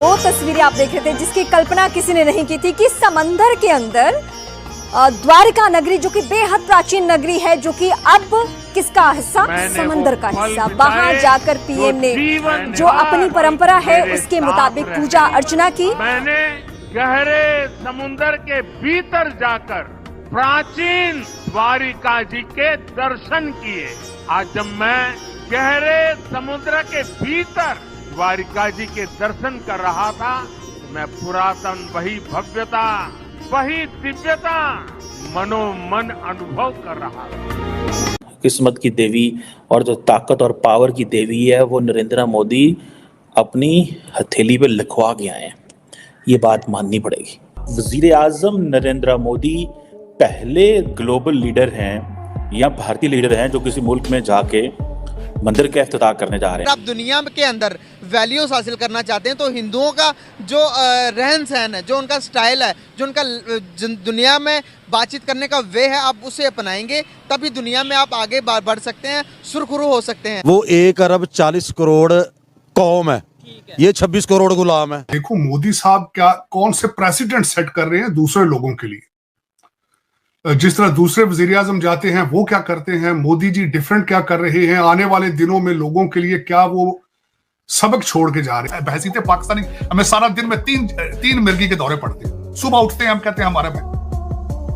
वो तस्वीरें आप देख रहे थे जिसकी कल्पना किसी ने नहीं की थी कि समंदर के अंदर द्वारिका नगरी, जो कि बेहद प्राचीन नगरी है, जो कि अब किसका हिस्सा, समंदर का हिस्सा, वहां जाकर पीएम ने जो अपनी परंपरा है उसके मुताबिक पूजा अर्चना की। मैंने गहरे समुंदर के भीतर जाकर प्राचीन द्वारिका जी के दर्शन किए। आज जब मैं गहरे समुद्र के भीतर द्वारिका जी के दर्शन कर रहा था, मैं पुरातन वही भव्यता, वही दिव्यता मनोमन अनुभव कर रहा था। किस्मत की देवी और जो ताकत और पावर की देवी है वो नरेंद्र मोदी अपनी हथेली पे लिखवा के आए हैं, ये बात माननी पड़ेगी। वजीर आजम नरेंद्र मोदी पहले ग्लोबल लीडर हैं या भारतीय लीडर हैं जो किसी मुल्क में जाके मंदिर का इफ्तिताह करने जा रहे हैं। आप दुनिया के अंदर वैल्यूज हासिल करना चाहते हैं तो हिंदुओं का जो रहन सहन है, जो उनका स्टाइल है, जो उनका दुनिया में बातचीत करने का वे है, आप उसे अपनाएंगे तभी दुनिया में आप आगे बढ़ सकते हैं, सुरखुरू हो सकते हैं। वो 1 अरब 40 करोड़ कौम है, ये 26 करोड़ गुलाम है। देखो मोदी साहब क्या कौन से प्रेसिडेंट सेट कर रहे हैं दूसरे लोगों के लिए। जिस तरह दूसरे वजीर आजम जाते हैं वो क्या करते हैं, मोदी जी डिफरेंट क्या कर रहे हैं, आने वाले दिनों में लोगों के लिए क्या वो सबक छोड़ के जा रहे हैं। बहसीत पाकिस्तानी हमें सारा दिन में तीन मिर्गी के दौरे पड़ते हैं। सुबह उठते हैं हम कहते हैं हमारे में,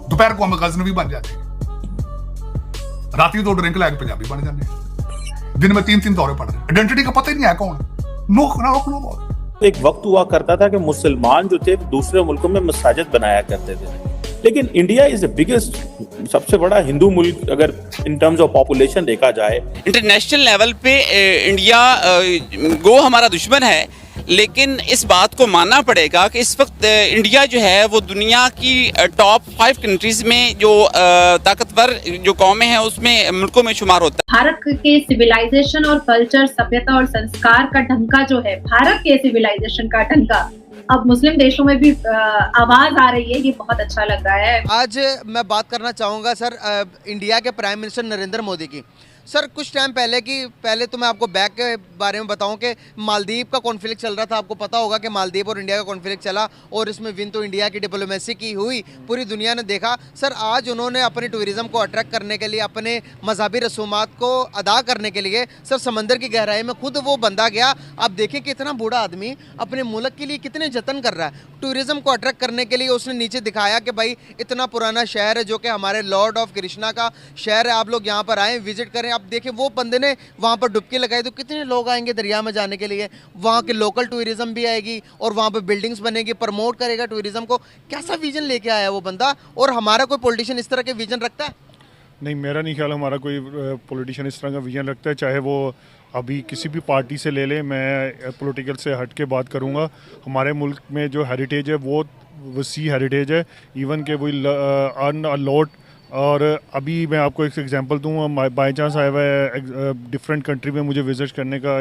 दोपहर को हम गजनवी बन जाते हैं, रात को ड्रिंक लायक पंजाबी बन जाते हैं, दिन में तीन दौरे पड़ रहे हैं। आइडेंटिटी का पता ही नहीं है कौन। एक वक्त हुआ करता था कि मुसलमान जो थे दूसरे मुल्कों में मसाजिद बनाया करते थे, लेकिन इंडिया इज द बिगेस्ट, सबसे बड़ा हिंदू मुल्क अगर इन टर्म्स ऑफ पॉपुलेशन देखा जाए। इंटरनेशनल लेवल पे इंडिया गो हमारा दुश्मन है, लेकिन इस बात को मानना पड़ेगा कि इस वक्त इंडिया जो है वो दुनिया की टॉप 5 कंट्रीज में जो ताकतवर जो कौमें हैं उसमें मुल्कों में शुमार होता है। भारत के सिविलाइजेशन और कल्चर, सभ्यता और संस्कार का ढंका जो है, भारत के सिविलाइजेशन का ढंका अब मुस्लिम देशों में भी आवाज आ रही है, ये बहुत अच्छा लग रहा है। आज मैं बात करना चाहूँगा सर इंडिया के प्राइम मिनिस्टर नरेंद्र मोदी की। सर कुछ टाइम पहले तो मैं आपको बैक के बारे में बताऊं कि मालदीव का कॉन्फ्लिक्ट चल रहा था। आपको पता होगा कि मालदीव और इंडिया का कॉन्फ्लिक्ट चला और इसमें विन तो इंडिया की डिप्लोमेसी की हुई, पूरी दुनिया ने देखा। सर आज उन्होंने अपने टूरिज्म को अट्रैक्ट करने के लिए, अपने मजहबी रसूमात को अदा करने के लिए सर समंदर की गहराई में खुद वो बंदा गया। आप देखिए कि इतना बूढ़ा आदमी अपने मुल्क के लिए कितने जतन कर रहा है। टूरिज्म को अट्रैक्ट करने के लिए उसने नीचे दिखाया कि भाई इतना पुराना शहर है जो कि हमारे लॉर्ड ऑफ कृष्णा का शहर है, आप लोग यहाँ पर आएँ, विजिट करें। आप देखिए वो बंदे ने वहाँ पर डुबकी लगाई तो कितने लोग आएंगे दरिया में जाने के लिए। वहाँ के लोकल टूरिज्म भी आएगी और वहाँ पर बिल्डिंग्स बनेगी, प्रमोट करेगा टूरिज्म को। कैसा विजन लेके आया वो बंदा, और हमारा कोई पॉलिटिशियन इस तरह के विजन रखता है? नहीं, मेरा नहीं ख्याल हमारा कोई पॉलिटिशियन इस तरह का विजन रखता है, चाहे वो अभी किसी भी पार्टी से ले ले। मैं पॉलिटिकल से हट के बात करूँगा। हमारे मुल्क में जो हेरिटेज है वो वसी हेरिटेज है, इवन के वही अर्न अ लॉट। और अभी मैं आपको एक एग्जांपल दूँ, बाई चांस आया हुआ है डिफरेंट कंट्री में मुझे विजिट करने का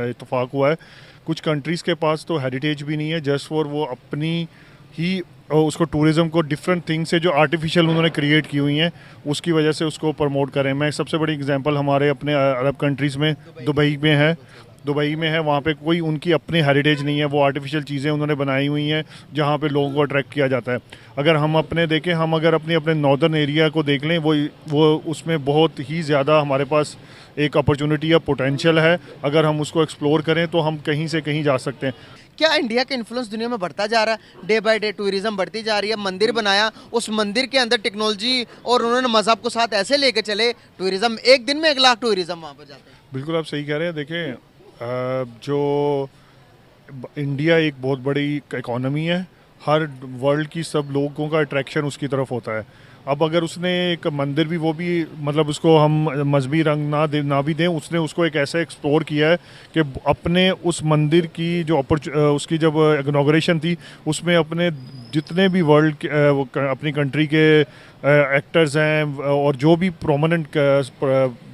इत्तेफाक हुआ है। कुछ कंट्रीज़ के पास तो हेरिटेज भी नहीं है, जस्ट फॉर वो अपनी ही उसको टूरिज़्म को डिफरेंट थिंग से जो आर्टिफिशियल उन्होंने क्रिएट की हुई हैं उसकी वजह से उसको प्रमोट करें। मैं सबसे बड़ी एग्जांपल हमारे अपने अरब कंट्रीज़ में दुबई में है, वहाँ पे कोई उनकी अपनी हेरिटेज नहीं है, वो आर्टिफिशियल चीज़ें उन्होंने बनाई हुई हैं जहाँ पे लोगों को अट्रैक्ट किया जाता है। अगर हम अगर अपने नॉर्दर्न एरिया को देख लें, वो उसमें बहुत ही ज़्यादा हमारे पास एक अपॉर्चुनिटी या पोटेंशियल है। अगर हम उसको एक्सप्लोर करें तो हम कहीं से कहीं जा सकते हैं। क्या इंडिया का इन्फ्लुएंस दुनिया में बढ़ता जा रहा है? डे बाय डे टूरिज्म बढ़ती जा रही है। मंदिर बनाया, उस मंदिर के अंदर टेक्नोलॉजी और उन्होंने मजहब को साथ ऐसे लेके चले, टूरिज्म एक दिन में 1 लाख टूरिज्म वहाँ पर जाते हैं। बिल्कुल आप सही कह रहे हैं। देखें, जो इंडिया एक बहुत बड़ी इकोनॉमी है, हर वर्ल्ड की सब लोगों का अट्रैक्शन उसकी तरफ होता है। अब अगर उसने एक मंदिर भी, वो भी मतलब उसको हम मजहबी रंग ना भी दें, उसने उसको एक ऐसा एक्सप्लोर किया है कि अपने उस मंदिर की जो उसकी जब इनॉग्रेशन थी उसमें अपने जितने भी वर्ल्ड अपनी कंट्री के एक्टर्स हैं और जो भी प्रोमिनेंट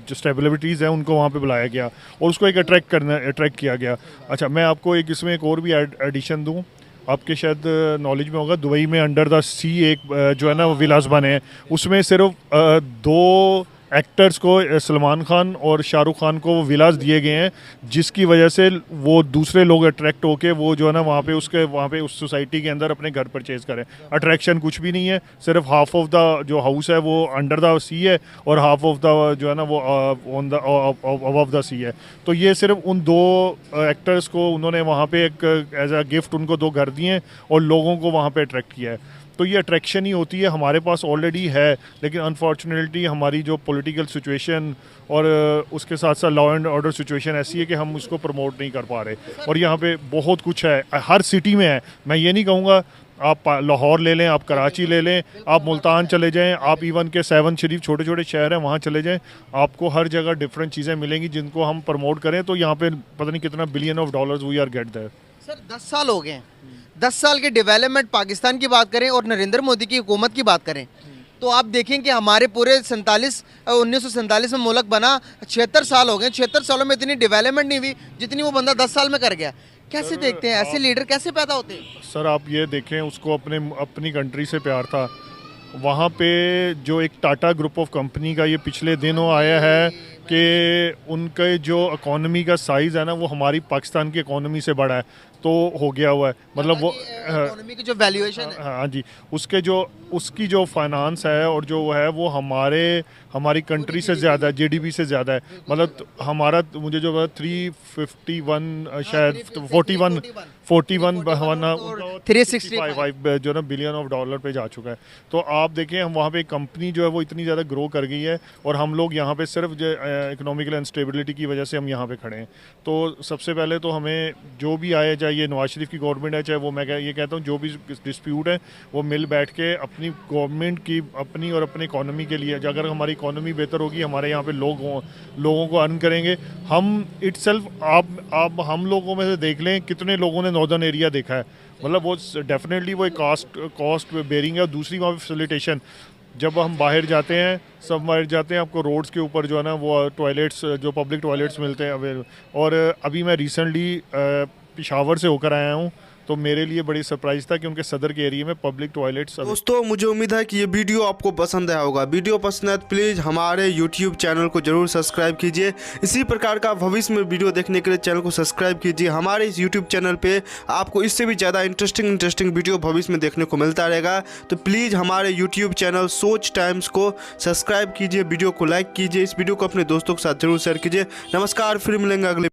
जो सेलिब्रिटीज़ हैं उनको वहाँ पे बुलाया गया और उसको एक अट्रैक्ट किया गया। अच्छा, मैं आपको इसमें एक और भी एडिशन दूँ। आपके शायद नॉलेज में होगा, दुबई में अंडर द सी एक जो है ना वो विलास बने हैं, उसमें सिर्फ 2 एक्टर्स को सलमान खान और शाहरुख खान को वो विलास दिए गए हैं, जिसकी वजह से वो दूसरे लोग अट्रैक्ट होके वो जो है ना वहाँ पे उस सोसाइटी के अंदर अपने घर परचेज़ करें। अट्रैक्शन कुछ भी नहीं है, सिर्फ हाफ ऑफ द जो हाउस है वो अंडर द सी है और हाफ ऑफ द जो है ना वो ऑन द अबव द सी है। तो ये सिर्फ उन दो एक्टर्स को उन्होंने वहाँ पे एक एज अ गिफ्ट उनको 2 घर दिए और लोगों को वहाँ पे अट्रैक्ट किया है। तो ये अट्रैक्शन ही होती है, हमारे पास ऑलरेडी है, लेकिन अनफॉर्चुनेटली हमारी जो पॉलिटिकल सिचुएशन और उसके साथ साथ लॉ एंड ऑर्डर सिचुएशन ऐसी है कि हम उसको प्रमोट नहीं कर पा रहे। और यहाँ पे बहुत कुछ है, हर सिटी में है। मैं ये नहीं कहूँगा आप लाहौर ले लें, आप कराची ले लें, आप मुल्तान चले जाएं, आप इवन के 7 शरीफ छोटे छोटे शहर हैं वहाँ चले जाएं, आपको हर जगह डिफरेंट चीज़ें मिलेंगी जिनको हम प्रमोट करें। तो यहाँ पे पता नहीं कितना billion of dollars we are get there. Sir 10 साल हो गए हैं, 10 साल के डेवलपमेंट पाकिस्तान की बात करें और नरेंद्र मोदी की हुकूमत की बात करें तो आप देखें कि हमारे पूरे 1947 में मुल्क बना, 76 साल हो गए, 76 सालों में इतनी डेवलपमेंट नहीं हुई जितनी वो बंदा 10 साल में कर गया। कैसे देखते हैं ऐसे लीडर कैसे पैदा होते हैं? सर आप ये देखें, उसको अपनी कंट्री से प्यार था। वहाँ पे जो एक टाटा ग्रुप ऑफ कंपनी का ये पिछले दिनों आया है कि उनके जो इकोनॉमी का साइज़ है ना वो हमारी पाकिस्तान की इकोनॉमी से बड़ा है, तो हो गया हुआ है। मतलब वो इकोनॉमी की जो वैल्यूएशन है, हाँ जी, उसकी जो फाइनेंस है और जो है वो हमारी कंट्री से ज़्यादा है, जीडीपी से ज़्यादा है। मतलब हमारा मुझे जो 351 शायद 365 जो ना बिलियन ऑफ डॉलर पे जा चुका है। तो आप देखें हम वहाँ पे कंपनी जो है वो इतनी ज़्यादा ग्रो कर गई है और हम लोग यहाँ पे सिर्फ इकोनॉमिकल इंस्टेबिलिटी की वजह से हम यहाँ पे खड़े हैं। तो सबसे पहले तो हमें जो भी आए, चाहे ये नवाज शरीफ की गवर्नमेंट है, चाहे वो मैं ये कहता हूँ जो भी डिस्प्यूट है वो मिल बैठ के अपनी गवर्नमेंट की अपनी और अपनी इकोनॉमी के लिए, अगर हमारी इकोनॉमी बेहतर होगी, हमारे यहाँ पे लोगों को अर्न करेंगे हम इटसेल्फ। आप हम लोगों में से देख लें कितने लोगों ने नॉर्दर्न एरिया देखा है, मतलब वो डेफिनेटली वो एक कॉस्ट बेरिंग है। और दूसरी वहाँ पे फैसिलिटेशन, जब हम बाहर जाते हैं आपको रोड्स के ऊपर जो है ना वो टॉयलेट्स, जो पब्लिक टॉयलेट्स मिलते हैं अवेलेबल। और अभी मैं रिसेंटली पेशावर से होकर आया हूँ, तो मेरे लिए बड़ी सरप्राइज़ था कि उनके सदर के एरिया में पब्लिक टॉयलेट्स। दोस्तों मुझे उम्मीद है कि ये वीडियो आपको पसंद आया होगा। वीडियो पसंद है तो प्लीज़ हमारे YouTube चैनल को जरूर सब्सक्राइब कीजिए। इसी प्रकार का भविष्य में वीडियो देखने के लिए चैनल को सब्सक्राइब कीजिए। हमारे इस YouTube चैनल पे आपको इससे भी ज़्यादा इंटरेस्टिंग वीडियो भविष्य में देखने को मिलता रहेगा। तो प्लीज़ हमारे YouTube चैनल सोच टाइम्स को सब्सक्राइब कीजिए, वीडियो को लाइक कीजिए, इस वीडियो को अपने दोस्तों के साथ जरूर शेयर कीजिए। नमस्कार, फिर मिलेंगे अगले